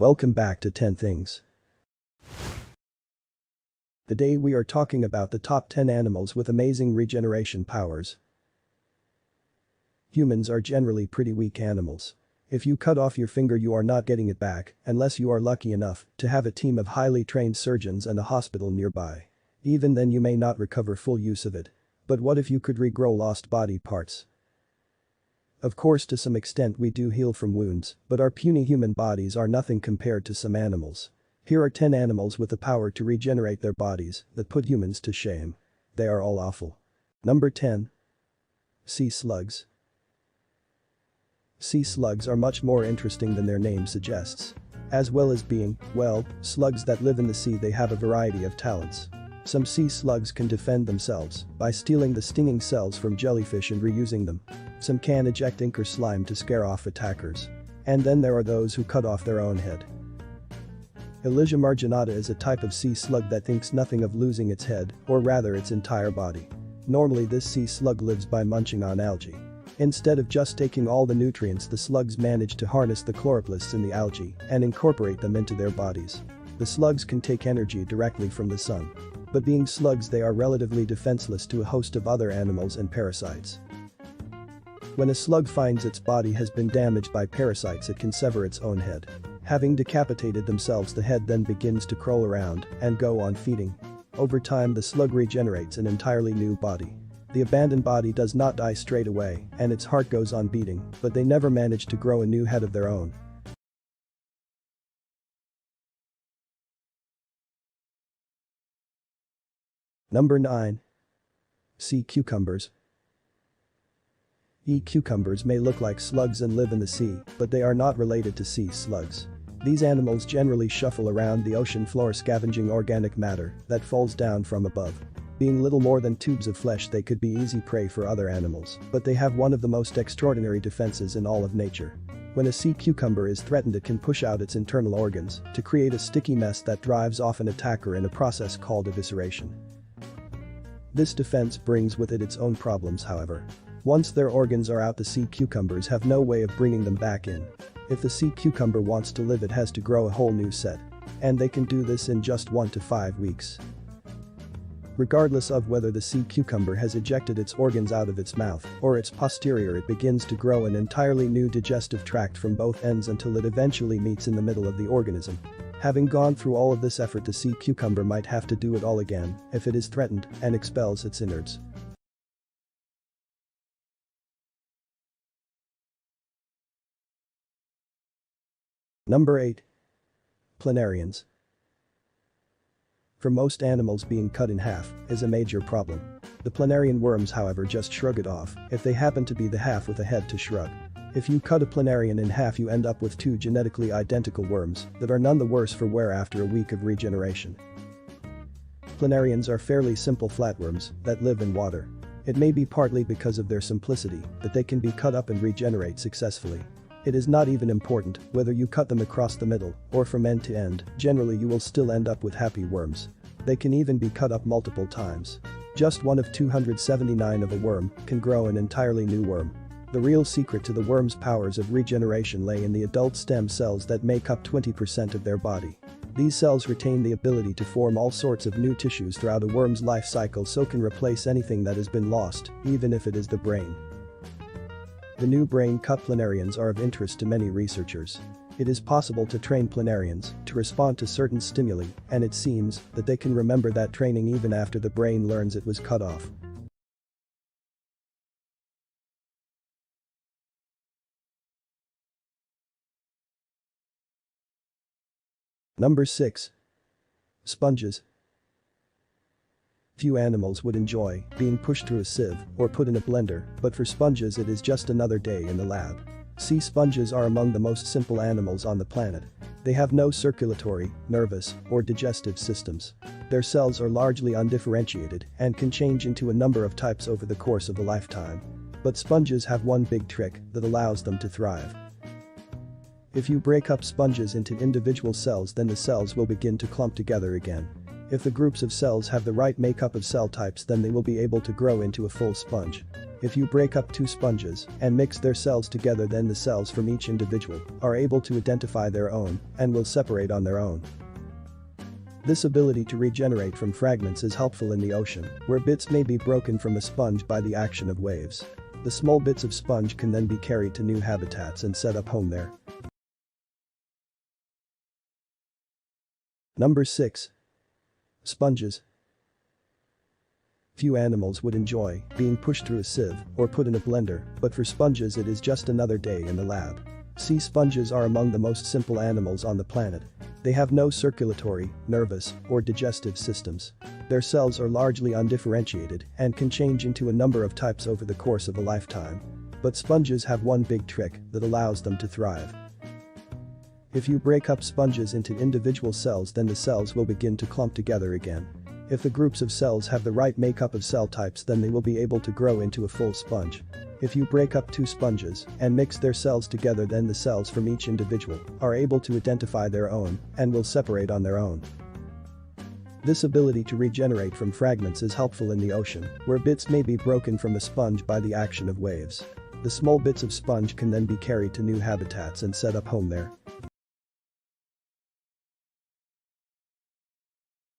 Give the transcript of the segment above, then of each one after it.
Welcome back to 10 Things. Today we are talking about the top 10 animals with amazing regeneration powers. Humans are generally pretty weak animals. If you cut off your finger you are not getting it back unless you are lucky enough to have a team of highly trained surgeons and a hospital nearby. Even then you may not recover full use of it. But what if you could regrow lost body parts? Of course to some extent we do heal from wounds, but our puny human bodies are nothing compared to some animals. Here are 10 animals with the power to regenerate their bodies that put humans to shame. They are all awful. Number 10. Sea slugs. Sea slugs are much more interesting than their name suggests. As well as being, well, slugs that live in the sea, they have a variety of talents. Some sea slugs can defend themselves by stealing the stinging cells from jellyfish and reusing them. Some can eject ink or slime to scare off attackers. And then there are those who cut off their own head. Elysia marginata is a type of sea slug that thinks nothing of losing its head, or rather its entire body. Normally this sea slug lives by munching on algae. Instead of just taking all the nutrients, the slugs manage to harness the chloroplasts in the algae and incorporate them into their bodies. The slugs can take energy directly from the sun. But being slugs, they are relatively defenseless to a host of other animals and parasites. When a slug finds its body has been damaged by parasites, it can sever its own head. Having decapitated themselves, the head then begins to crawl around and go on feeding. Over time the slug regenerates an entirely new body. The abandoned body does not die straight away and its heart goes on beating, but they never manage to grow a new head of their own. Number 9. Sea cucumbers. Cucumbers may look like slugs and live in the sea, but they are not related to sea slugs. These animals generally shuffle around the ocean floor scavenging organic matter that falls down from above. Being little more than tubes of flesh, they could be easy prey for other animals, but they have one of the most extraordinary defenses in all of nature. When a sea cucumber is threatened, it can push out its internal organs to create a sticky mess that drives off an attacker in a process called evisceration. This defense brings with it its own problems, however. Once their organs are out, the sea cucumbers have no way of bringing them back in. If the sea cucumber wants to live, it has to grow a whole new set. And they can do this in just 1 to 5 weeks. Regardless of whether the sea cucumber has ejected its organs out of its mouth or its posterior, it begins to grow an entirely new digestive tract from both ends until it eventually meets in the middle of the organism. Having gone through all of this effort, the sea cucumber might have to do it all again if it is threatened and expels its innards. Number 8. Planarians. For most animals, being cut in half is a major problem. The planarian worms, however, just shrug it off if they happen to be the half with a head to shrug. If you cut a planarian in half, you end up with 2 genetically identical worms that are none the worse for wear after a week of regeneration. Planarians are fairly simple flatworms that live in water. It may be partly because of their simplicity that they can be cut up and regenerate successfully. It is not even important whether you cut them across the middle or from end to end, generally you will still end up with happy worms. They can even be cut up multiple times. Just one of 279 of a worm can grow an entirely new worm. The real secret to the worm's powers of regeneration lay in the adult stem cells that make up 20% of their body. These cells retain the ability to form all sorts of new tissues throughout a worm's life cycle, so can replace anything that has been lost, even if it is the brain. The new brain-cut planarians are of interest to many researchers. It is possible to train planarians to respond to certain stimuli, and it seems that they can remember that training even after the brain learns it was cut off. Number 6. Sponges. Few animals would enjoy being pushed through a sieve or put in a blender, but for sponges it is just another day in the lab. Sea sponges are among the most simple animals on the planet. They have no circulatory, nervous, or digestive systems. Their cells are largely undifferentiated and can change into a number of types over the course of a lifetime. But sponges have one big trick that allows them to thrive. If you break up sponges into individual cells, then the cells will begin to clump together again. If the groups of cells have the right makeup of cell types, then they will be able to grow into a full sponge. If you break up two sponges and mix their cells together, then the cells from each individual are able to identify their own and will separate on their own. This ability to regenerate from fragments is helpful in the ocean, where bits may be broken from a sponge by the action of waves. The small bits of sponge can then be carried to new habitats and set up home there. Number 6. Sponges. Few animals would enjoy being pushed through a sieve or put in a blender, but for sponges it is just another day in the lab. Sea sponges are among the most simple animals on the planet. They have no circulatory, nervous, or digestive systems. Their cells are largely undifferentiated and can change into a number of types over the course of a lifetime. But sponges have one big trick that allows them to thrive. If you break up sponges into individual cells, then the cells will begin to clump together again. If the groups of cells have the right makeup of cell types, then they will be able to grow into a full sponge. If you break up two sponges and mix their cells together, then the cells from each individual are able to identify their own and will separate on their own. This ability to regenerate from fragments is helpful in the ocean, where bits may be broken from a sponge by the action of waves. The small bits of sponge can then be carried to new habitats and set up home there.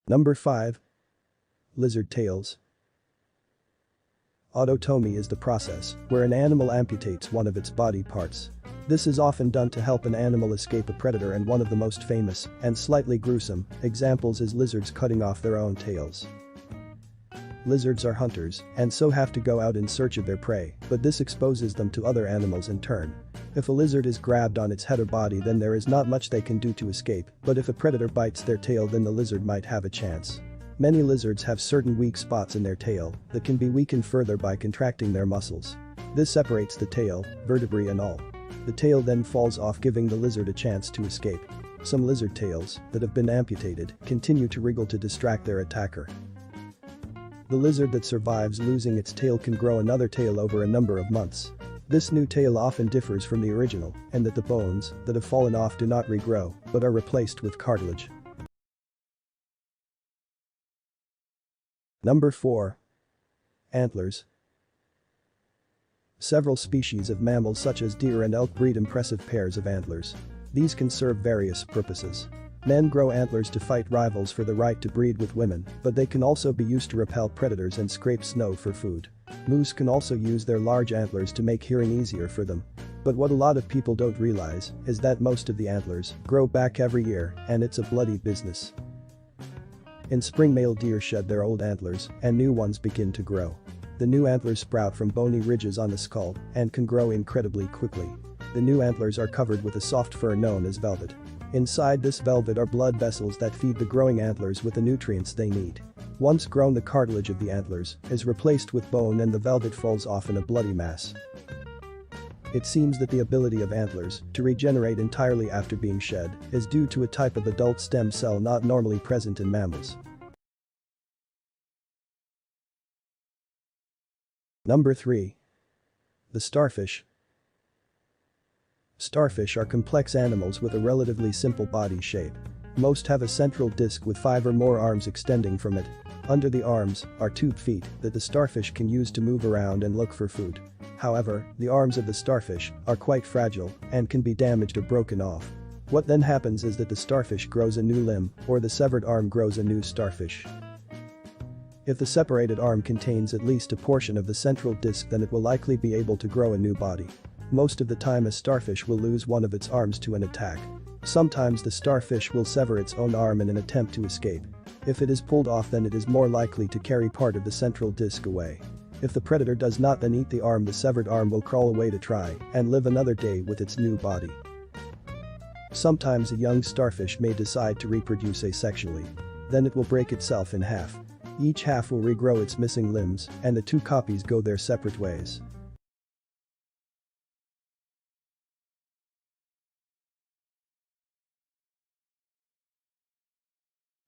Number 5. Lizard tails. Autotomy is the process where an animal amputates one of its body parts. This is often done to help an animal escape a predator, and one of the most famous and slightly gruesome examples is lizards cutting off their own tails. Lizards are hunters and so have to go out in search of their prey, but this exposes them to other animals in turn. If a lizard is grabbed on its head or body, then there is not much they can do to escape, but if a predator bites their tail, then the lizard might have a chance. Many lizards have certain weak spots in their tail that can be weakened further by contracting their muscles. This separates the tail, vertebrae and all. The tail then falls off, giving the lizard a chance to escape. Some lizard tails that have been amputated continue to wriggle to distract their attacker. The lizard that survives losing its tail can grow another tail over a number of months. This new tail often differs from the original, and that the bones that have fallen off do not regrow but are replaced with cartilage. Number 4. Antlers. Several species of mammals such as deer and elk breed impressive pairs of antlers. These can serve various purposes. Men grow antlers to fight rivals for the right to breed with women, but they can also be used to repel predators and scrape snow for food. Moose can also use their large antlers to make hearing easier for them. But what a lot of people don't realize is that most of the antlers grow back every year, and it's a bloody business. In spring, male deer shed their old antlers and new ones begin to grow. The new antlers sprout from bony ridges on the skull and can grow incredibly quickly. The new antlers are covered with a soft fur known as velvet. Inside this velvet are blood vessels that feed the growing antlers with the nutrients they need. Once grown, the cartilage of the antlers is replaced with bone and the velvet falls off in a bloody mass. It seems that the ability of antlers to regenerate entirely after being shed is due to a type of adult stem cell not normally present in mammals. Number 3. The starfish. Starfish are complex animals with a relatively simple body shape. Most have a central disc with 5 or more arms extending from it. Under the arms are tube feet that the starfish can use to move around and look for food. However, the arms of the starfish are quite fragile and can be damaged or broken off. What then happens is that the starfish grows a new limb, or the severed arm grows a new starfish. If the separated arm contains at least a portion of the central disc, then it will likely be able to grow a new body. Most of the time a starfish will lose one of its arms to an attack. Sometimes the starfish will sever its own arm in an attempt to escape. If it is pulled off, then it is more likely to carry part of the central disc away. If the predator does not then eat the arm, the severed arm will crawl away to try and live another day with its new body. Sometimes a young starfish may decide to reproduce asexually. Then it will break itself in half. Each half will regrow its missing limbs, and the two copies go their separate ways.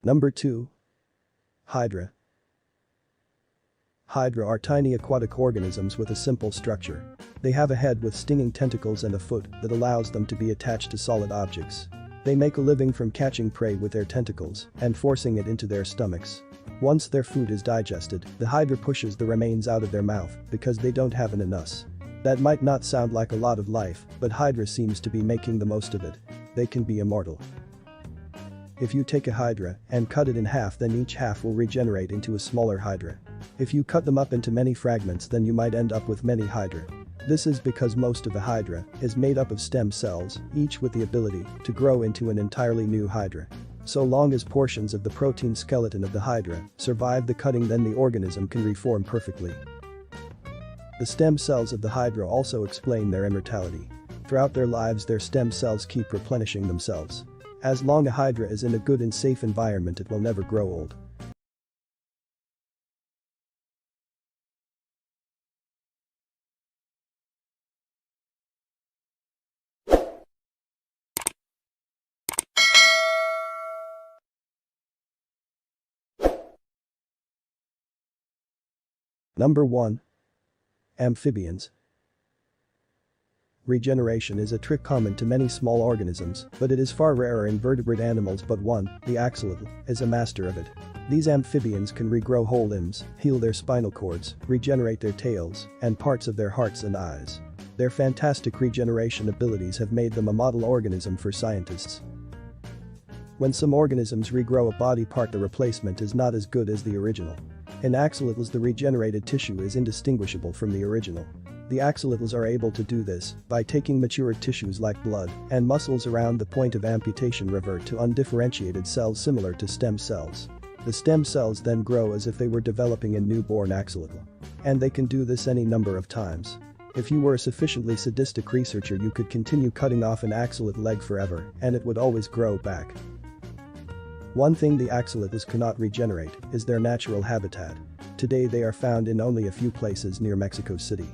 Number 2. Hydra. Hydra are tiny aquatic organisms with a simple structure. They have a head with stinging tentacles and a foot that allows them to be attached to solid objects. They make a living from catching prey with their tentacles and forcing it into their stomachs. Once their food is digested, the hydra pushes the remains out of their mouth because they don't have an anus. That might not sound like a lot of life, but hydra seems to be making the most of it. They can be immortal. If you take a hydra and cut it in half, then each half will regenerate into a smaller hydra. If you cut them up into many fragments, then you might end up with many hydra. This is because most of a hydra is made up of stem cells, each with the ability to grow into an entirely new hydra. So long as portions of the protein skeleton of the hydra survive the cutting, then the organism can reform perfectly. The stem cells of the hydra also explain their immortality. Throughout their lives, their stem cells keep replenishing themselves. As long as a hydra is in a good and safe environment, it will never grow old. Number 1. Amphibians. Regeneration is a trick common to many small organisms, but it is far rarer in vertebrate animals. But one, the axolotl, is a master of it. These amphibians can regrow whole limbs, heal their spinal cords, regenerate their tails, and parts of their hearts and eyes. Their fantastic regeneration abilities have made them a model organism for scientists. When some organisms regrow a body part, the replacement is not as good as the original. In axolotls, the regenerated tissue is indistinguishable from the original. The axolotls are able to do this by taking matured tissues like blood and muscles around the point of amputation revert to undifferentiated cells similar to stem cells. The stem cells then grow as if they were developing a newborn axolotl. And they can do this any number of times. If you were a sufficiently sadistic researcher, you could continue cutting off an axolotl leg forever and it would always grow back. One thing the axolotls cannot regenerate is their natural habitat. Today they are found in only a few places near Mexico City.